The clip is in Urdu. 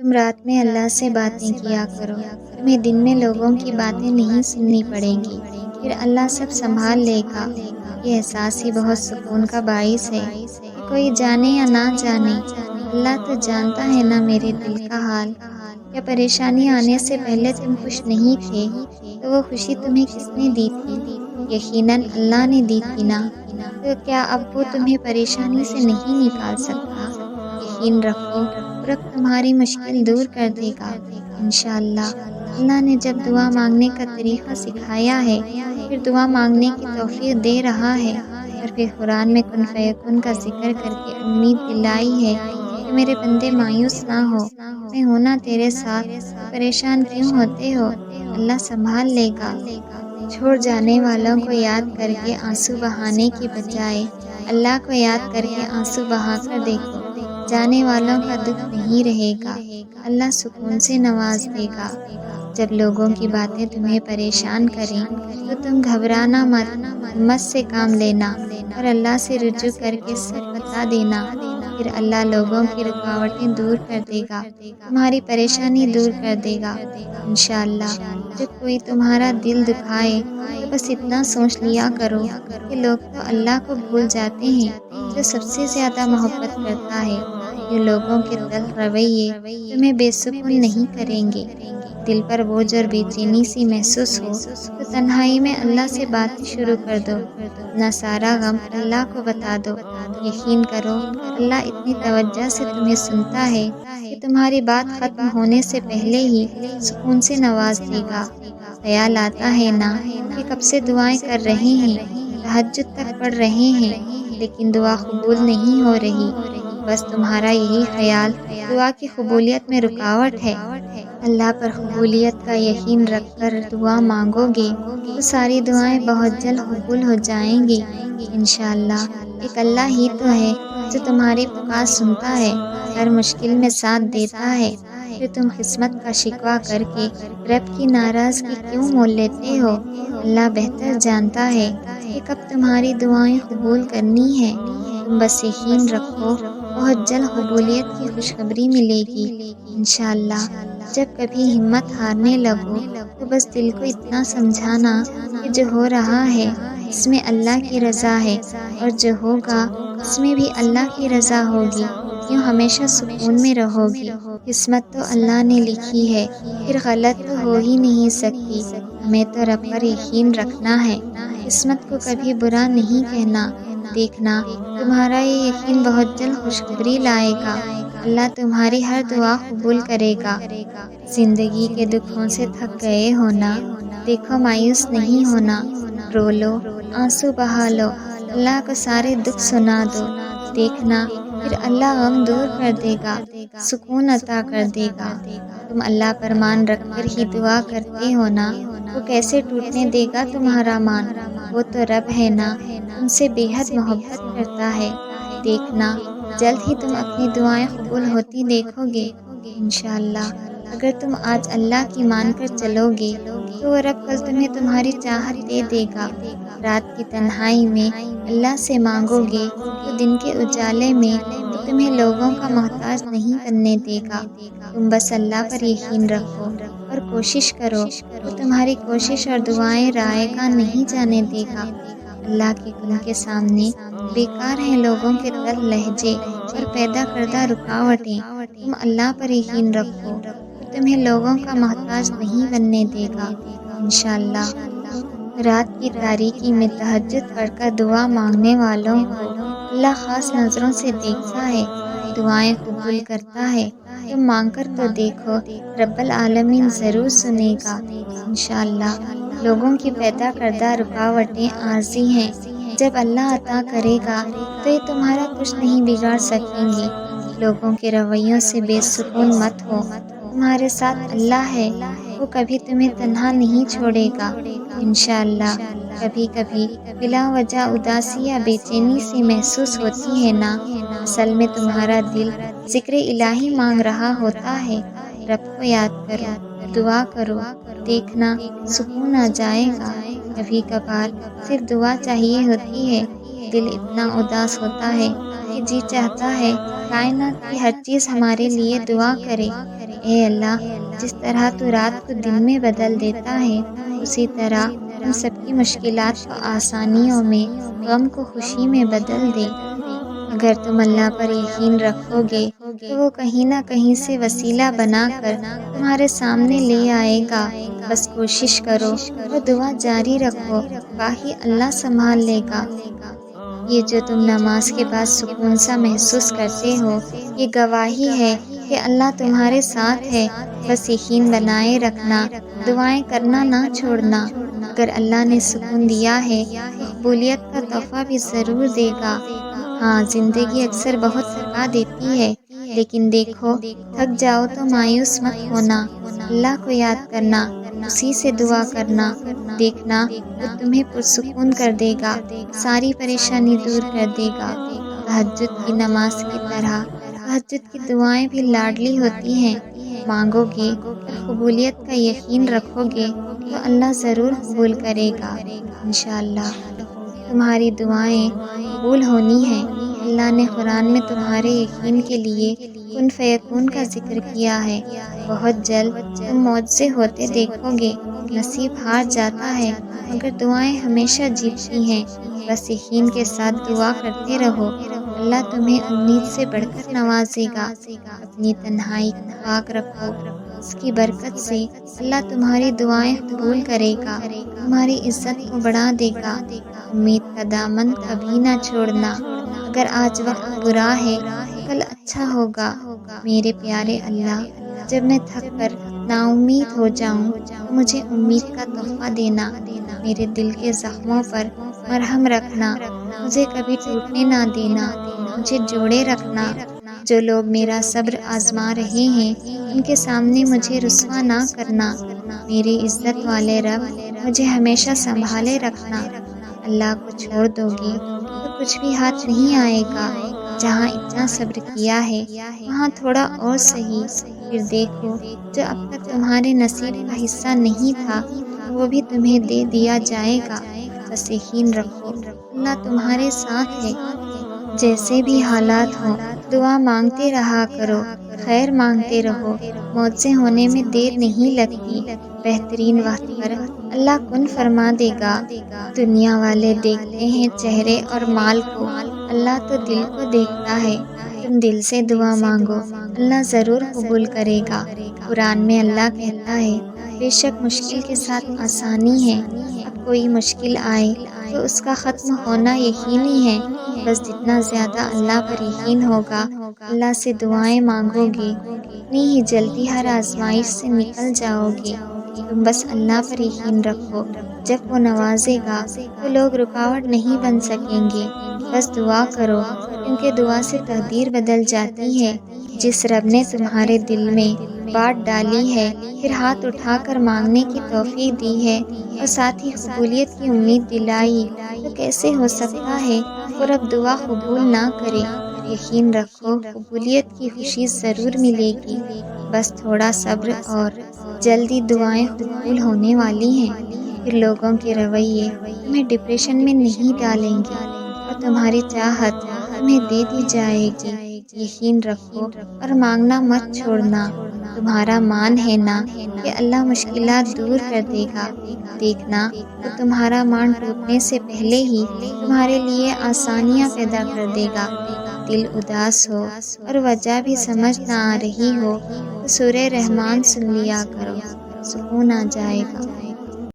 تم رات میں اللہ سے باتیں کیا کرو، تمہیں دن میں لوگوں کی باتیں نہیں سننی پڑیں گی، پھر اللہ سب سنبھال لے گا۔ یہ احساس ہی بہت سکون کا باعث ہے کہ کوئی جانے یا نہ جانے، اللہ تو جانتا ہے نا میرے دل کا حال۔ کیا پریشانی آنے سے پہلے تم خوش نہیں تھے؟ تو وہ خوشی تمہیں کس نے دی تھی؟ یقیناً اللہ نے دی تھی نا۔ تو کیا اب وہ تمہیں پریشانی سے نہیں نکال سکتا؟ یقین رکھو، رب تمہاری مشکل دور کر دے گا انشاءاللہ۔ اللہ نے جب دعا مانگنے کا طریقہ سکھایا ہے، پھر دعا مانگنے کی توفیق دے رہا ہے، اور پھر قرآن میں کن فیکن کا ذکر کر کے امید دلائی ہے کہ میرے بندے مایوس نہ ہو، میں ہوں نا تیرے ساتھ، تو پریشان کیوں ہوتے ہو؟ اللہ سنبھال لے گا۔ چھوڑ جانے والوں کو یاد کر کے آنسو بہانے کی بجائے اللہ کو یاد کر کے آنسو بہا کر دیکھو، جانے والوں کا دکھ نہیں رہے گا، اللہ سکون سے نواز دے گا۔ جب لوگوں کی باتیں تمہیں پریشان کریں تو تم گھبرانا مت، ہمت سے کام لینا اور اللہ سے رجوع کر کے سچ بتا دینا، پھر اللہ لوگوں کی رکاوٹیں دور کر دے گا، تمہاری پریشانی دور کر دے گا انشاءاللہ۔ جب کوئی تمہارا دل دکھائے تو بس اتنا سوچ لیا کرو کہ لوگ تو اللہ کو بھول جاتے ہیں جو سب سے زیادہ محبت کرتا ہے۔ یہ لوگوں کے تلخ رویے تمہیں بے سکون نہیں کریں گے۔ دل پر بوجھ اور بے چینی سی محسوس ہو تو تنہائی میں اللہ سے باتیں شروع کر دو، اپنا سارا غم اللہ کو بتا دو۔ یقین کرو اللہ اتنی توجہ سے تمہیں سنتا ہے کہ تمہاری بات ختم ہونے سے پہلے ہی سکون سے نواز دے گا۔ خیال آتا ہے نا کہ کب سے دعائیں کر رہے ہیں، تہجد تک پڑھ رہے ہیں، لیکن دعا قبول نہیں ہو رہی، بس تمہارا یہی خیال دعا کی قبولیت میں رکاوٹ ہے۔ اللہ پر قبولیت کا یقین رکھ کر دعا مانگو گے تو ساری دعائیں بہت جلد قبول ہو جائیں گی انشاءاللہ۔ ایک اللہ ہی تو ہے جو تمہاری پکار سنتا ہے، ہر مشکل میں ساتھ دیتا ہے، پھر تم قسمت کا شکوہ کر کے رب کی ناراضگی کیوں مول لیتے ہو؟ اللہ بہتر جانتا ہے کہ کب تمہاری دعائیں قبول کرنی ہے۔ تم بس یقین رکھو، بہت جلد قبولیت کی خوشخبری ملے گی انشاءاللہ۔ جب کبھی ہمت ہارنے لگو تو بس دل کو اتنا سمجھانا کہ جو ہو رہا ہے اس میں اللہ کی رضا ہے، اور جو ہوگا اس میں بھی اللہ کی رضا ہوگی، یوں ہمیشہ سکون میں رہو گی۔ قسمت تو اللہ نے لکھی ہے، پھر غلط تو ہو ہی نہیں سکتی، ہمیں تو رب پر یقین رکھنا ہے، قسمت کو کبھی برا نہیں کہنا۔ دیکھنا تمہارا یہ یقین بہت جلد خوشخبری لائے گا، اللہ تمہاری ہر دعا قبول کرے گا۔ زندگی کے دکھوں سے تھک گئے ہونا، دیکھو مایوس نہیں ہونا، رو لو، آنسو بہا لو، اللہ کو سارے دکھ سنا دو، دیکھنا پھر اللہ غم دور کر دے گا، سکون عطا کر دے گا۔ تم اللہ پر مان رکھ کر ہی دعا کرتے ہو نا، وہ کیسے ٹوٹنے دے گا تمہارا مان؟ وہ تو رب ہے نا، تم سے بے حد محبت کرتا ہے۔ دیکھنا جلد ہی تم اپنی دعائیں قبول ہوتی دیکھو گے انشاءاللہ۔ اگر تم آج اللہ کی مان کر چلو گے تو وہ رب کل تمہیں تمہاری چاہت دے دے گا۔ رات کی تنہائی میں اللہ سے مانگو گے تو دن کے اجالے میں وہ تمہیں لوگوں کا محتاج نہیں بننے دے گا۔ تم بس اللہ پر یقین رکھو اور کوشش کرو، وہ تمہاری کوشش اور دعائیں رائے گاہ نہیں جانے دے گا۔ اللہ کے کن کے سامنے بیکار ہیں لوگوں کے تلخ لہجے اور پیدا کردہ رکاوٹیں، تم اللہ پر یقین رکھو، وہ تمہیں لوگوں کا محتاج نہیں بننے دے گا انشاءاللہ۔ رات کی تاریکی میں تہجد پڑھ کر دعا مانگنے والوں کو اللہ خاص نظروں سے دیکھتا ہے، دعائیں قبول کرتا ہے۔ تم مانگ کر تو دیکھو، رب العالمین ضرور سنے گا انشاءاللہ۔ لوگوں کی پیدا کردہ رکاوٹیں عارضی ہیں، جب اللہ عطا کرے گا تو یہ تمہارا کچھ نہیں بگاڑ سکیں گی۔ لوگوں کے رویوں سے بے سکون مت ہو، تمہارے ساتھ اللہ ہے، وہ کبھی تمہیں تنہا نہیں چھوڑے گا انشاءاللہ۔ کبھی کبھی بلا وجہ اداسی یا بے چینی سی محسوس ہوتی ہے نا، اصل میں تمہارا دل ذکر الہی مانگ رہا ہوتا ہے۔ رب کو یاد کرو، دعا کرو، دیکھنا سکون آ جائے گا۔ کبھی کبھار صرف دعا چاہیے ہوتی ہے، دل اتنا اداس ہوتا ہے کہ جی چاہتا ہے کائنات کی ہر چیز ہمارے لیے دعا کرے، اے اللہ، جس طرح تو رات کو دن میں بدل دیتا ہے، اسی طرح ہم سب کی مشکلات کو آسانیوں میں، غم کو خوشی میں بدل دے۔ اگر تم اللہ پر یقین رکھو گے تو وہ کہیں نہ کہیں سے وسیلہ بنا کر تمہارے سامنے لے آئے گا۔ بس کوشش کرو اور دعا جاری رکھو، باقی اللہ سنبھال لے گا۔ یہ جو تم نماز کے بعد سکون سا محسوس کرتے ہو، یہ گواہی ہے کہ اللہ تمہارے ساتھ ہے۔ بس یقین بنائے رکھنا، دعائیں کرنا نہ چھوڑنا۔ اگر اللہ نے سکون دیا ہے تو قبولیت کا تحفہ بھی ضرور دے گا۔ ہاں، زندگی اکثر بہت تھکا دیتی ہے، لیکن دیکھو، تھک جاؤ تو مایوس مت ہونا، اللہ کو یاد کرنا، اسی سے دعا کرنا، دیکھنا وہ تمہیں پرسکون کر دے گا، ساری پریشانی دور کر دے گا۔ تہجد کی نماز کی طرح تہجد کی دعائیں بھی لاڈلی ہوتی ہیں۔ مانگو گے اور قبولیت کا یقین رکھو گے تو اللہ ضرور قبول کرے گا انشاءاللہ۔ تمہاری دعائیں قبول ہونی ہیں۔ اللہ نے قرآن میں تمہارے یقین کے لیے کن فیکون کا ذکر کیا ہے۔ بہت جلد تم معجزے ہوتے دیکھو گے۔ نصیب ہار جاتا ہے مگر دعائیں ہمیشہ جیتتی ہیں۔ بس یقین کے ساتھ دعا کرتے رہو، اللہ تمہیں امید سے بڑھ کر نوازے گا۔ اپنی تنہائی کو پاک رکھو، اس کی برکت سے اللہ تمہاری دعائیں قبول کرے گا، تمہاری عزت کو بڑھا دے گا۔ امید کا دامن کبھی نہ چھوڑنا، اگر آج وقت برا ہے تو کل اچھا ہوگا۔ میرے پیارے اللہ، جب میں تھک کر نا امید ہو جاؤں تو مجھے امید کا تحفہ دینا، میرے دل کے زخموں پر مرہم رکھنا، مجھے کبھی ٹوٹنے نہ دینا، مجھے جوڑے رکھنا۔ جو لوگ میرا صبر آزما رہے ہیں ان کے سامنے مجھے رسوا نہ کرنا، میری عزت والے رب مجھے ہمیشہ سنبھالے رکھنا۔ اللہ کو چھوڑ دو گے تو کچھ بھی ہاتھ نہیں آئے گا۔ جہاں اتنا صبر کیا ہے وہاں تھوڑا اور سہی، پھر دیکھو جو اب تک تمہارے نصیب کا حصہ نہیں تھا وہ بھی تمہیں دے دیا جائے گا۔ بس یقین رکھو، اللہ تمہارے ساتھ ہے۔ جیسے بھی حالات ہوں دعا مانگتے رہا کرو، خیر مانگتے رہو، معجزے ہونے میں دیر نہیں لگتی۔ بہترین وقت پر اللہ کن فرما دے گا۔ دنیا والے دیکھتے ہیں چہرے اور مال کو، اللہ تو دل کو دیکھتا ہے۔ تم دل سے دعا مانگو، اللہ ضرور قبول کرے گا۔ قرآن میں اللہ کہتا ہے، بے شک مشکل کے ساتھ آسانی ہے۔ اب کوئی مشکل آئے تو اس کا ختم ہونا یقینی ہے۔ بس جتنا زیادہ اللہ پر یقین ہوگا، اللہ سے دعائیں مانگو گے، اتنی ہی جلدی ہر آزمائش سے نکل جاؤ گے۔ تم بس اللہ پر یقین رکھو، جب وہ نوازے گا تو لوگ رکاوٹ نہیں بن سکیں گے۔ بس دعا کرو، کیونکہ دعا سے تقدیر بدل جاتی ہے۔ جس رب نے تمہارے دل میں بات ڈالی ہے، پھر ہاتھ اٹھا کر مانگنے کی توفیق دی ہے اور ساتھ ہی قبولیت کی امید دلائی، تو کیسے ہو سکتا ہے وہ رب دعا قبول نہ کرے؟ یقین رکھو، قبولیت کی خوشی ضرور ملے گی۔ بس تھوڑا صبر اور جلدی دعائیں قبول ہونے والی ہیں۔ پھر لوگوں کے رویے تمہیں ڈپریشن میں نہیں ڈالیں گے اور تمہاری چاہت تمہیں دے دی جائے گی۔ یقین رکھو اور مانگنا مت چھوڑنا۔ تمہارا مان ہے نا کہ اللہ مشکلات دور کر دے گا۔ دیکھنا وہ تمہارا مان ٹوٹنے سے پہلے ہی تمہارے لیے آسانیاں پیدا کر دے گا۔ دل اداس ہو اور وجہ بھی سمجھ نہ آ رہی ہو تو سورہ رحمان سن لیا کرو، سکون آ جائے گا۔